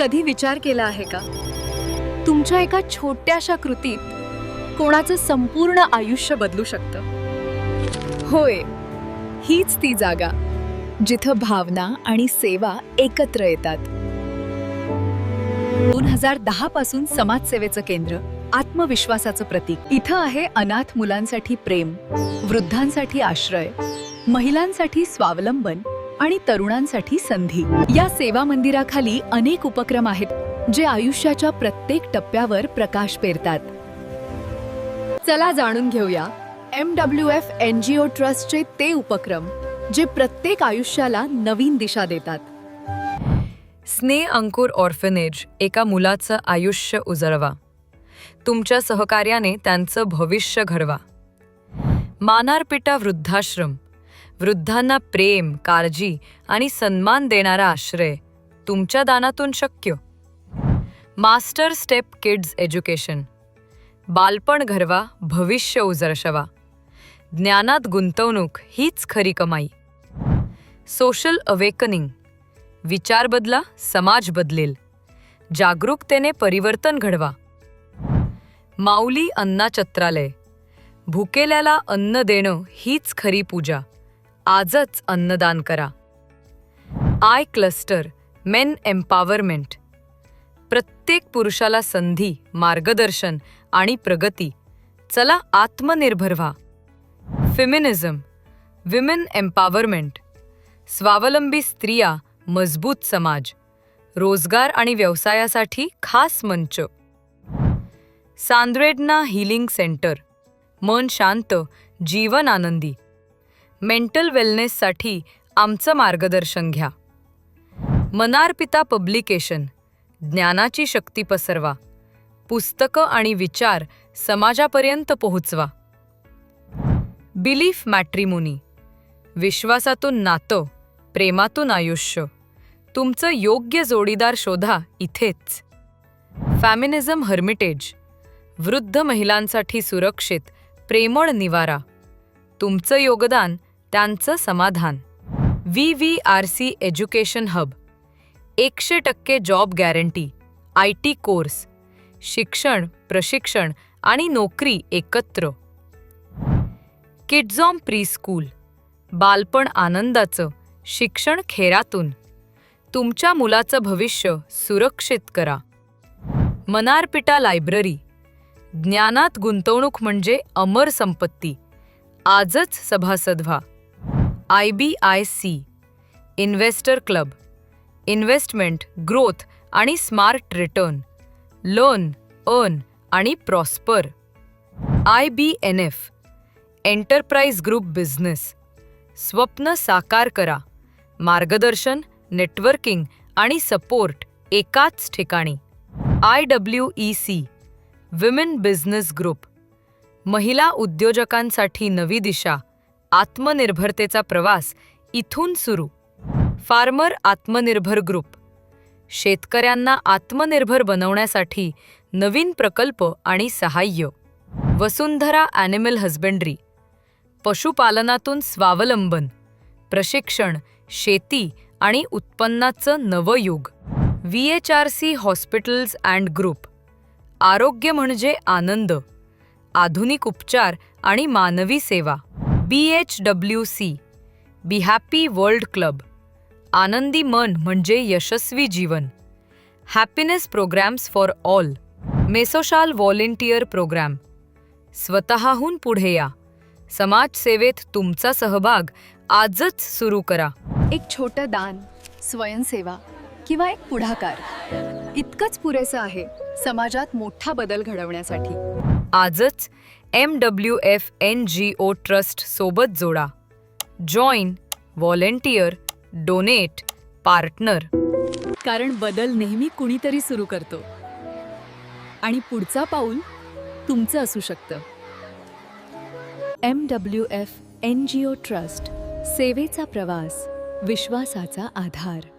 कधी विचार केला आहे का, तुमच्या एका छोट्याशा कृतीत कोणाचं संपूर्ण आयुष्य बदलू शकतं? होय, हीच ती जागा जिथं भावना आणि सेवा एकत्र येतात. 2010 पासून समाजसेवेचं केंद्र, आत्मविश्वासाचं प्रतीक. इथं आहे अनाथ मुलांसाठी प्रेम, वृद्धांसाठी आश्रय, महिलांसाठी स्वावलंबन आणि तरुणांसाठी संधी. या सेवा मंदिराखाली अनेक उपक्रम आहेत जे आयुष्याच्या प्रत्येक टप्प्यावर प्रकाश पेरतात. चला जाणून घेऊया MWF NGO ट्रस्टचे ते उपक्रम जे प्रत्येक आयुष्याला नवीन दिशा देतात. स्नेह अंकुर ऑर्फनेज, एका मुलाचं आयुष्य उजळवा. तुमच्या सहकार्याने त्यांचं भविष्य घडवा. मानारपिटा वृद्धाश्रम, वृद्धांना प्रेम, काळजी आणि सन्मान देणारा आश्रय तुमच्या दानातून शक्य. मास्टर स्टेप किड्स एज्युकेशन, बालपण घडवा, भविष्य उजळवा. ज्ञानात गुंतवणूक हीच खरी कमाई. सोशल अवेकनिंग, विचार बदला, समाज बदलेल. जागरूकतेने परिवर्तन घडवा. माऊली अन्नछत्रालय, भुकेल्याला अन्न देणं हीच खरी पूजा. आजच अन्नदान करा. आय क्लस्टर, मेन एम्पॉवरमेंट, प्रत्येक पुरुषाला संधी, मार्गदर्शन आणि प्रगती. चला आत्मनिर्भर व्हा. फेमिनिझम, विमेन एम्पॉवरमेंट, स्वावलंबी स्त्रिया, मजबूत समाज. रोजगार आणि व्यवसायासाठी खास मंच. सांद्रेडना हीलिंग सेंटर, मन शांत, जीवन आनंदी. मेंटल वेलनेससाठी आमचं मार्गदर्शन घ्या. मनारपिता पब्लिकेशन, ज्ञानाची शक्ती पसरवा. पुस्तकं आणि विचार समाजापर्यंत पोहोचवा. बिलीफ मॅट्रिमोनी, विश्वासातून नातं, प्रेमातून आयुष्य. तुमचं योग्य जोडीदार शोधा इथेच. फॅमिनिझम हर्मिटेज, वृद्ध महिलांसाठी सुरक्षित, प्रेमळ निवारा. तुमचं योगदान, त्यांचं समाधान. VVRC education hub, 100% job guarantee, IT course, शिक्षण, प्रशिक्षण आणि नोकरी एकत्र. किड्झॉम प्रीस्कूल, बालपण आनंदाचं, शिक्षण खेरातून. तुमच्या मुलाचं भविष्य सुरक्षित करा. मनारपिटा लायब्ररी, ज्ञानात गुंतवणूक म्हणजे अमर संपत्ती. आजच सभासद व्हा. IBIC investor club, investment, growth आणि स्मार्ट रिटर्न. लर्न, अर्न आणि prosper. IBNF enterprise group business, स्वप्न साकार करा. मार्गदर्शन, नेटवर्किंग आणि सपोर्ट एकाच ठिकाणी. IWEC विमेन बिझनेस ग्रुप, महिला उद्योजकांसाठी नवी दिशा. आत्मनिर्भरतेचा प्रवास इथून सुरू. फार्मर आत्मनिर्भर ग्रुप, शेतकऱ्यांना आत्मनिर्भर बनवण्यासाठी नवीन प्रकल्प आणि सहाय्य. वसुंधरा ॲनिमल हजबेंड्री, पशुपालनातून स्वावलंबन, प्रशिक्षण, शेती आणि उत्पन्नाचं नवं युग. VHRC हॉस्पिटल्स अँड ग्रुप, आरोग्य म्हणजे आनंद, आधुनिक उपचार आणि मानवी सेवा. BHWC be happy world club, आनंदी मन म्हणजे यशस्वी जीवन. Happiness programmes for all. Me social volunteer programme, स्वतःहून पुढे या. समाजसेवेत तुमचा सहभाग आजच सुरू करा. एक छोटं दान, स्वयंसेवा किंवा एक पुढाकार, इतकंच पुरेसं आहे समाजात मोठा बदल घडवण्यासाठी. आजच MWF NGO ट्रस्ट सोबत जोडा. Join, volunteer, donate, partner. कारण बदल नेहमी कुणीतरी सुरू करतो आणि पुढचा पाऊल तुमचं असू शकतं. MWF NGO ट्रस्ट, सेवेचा प्रवास, विश्वासाचा आधार.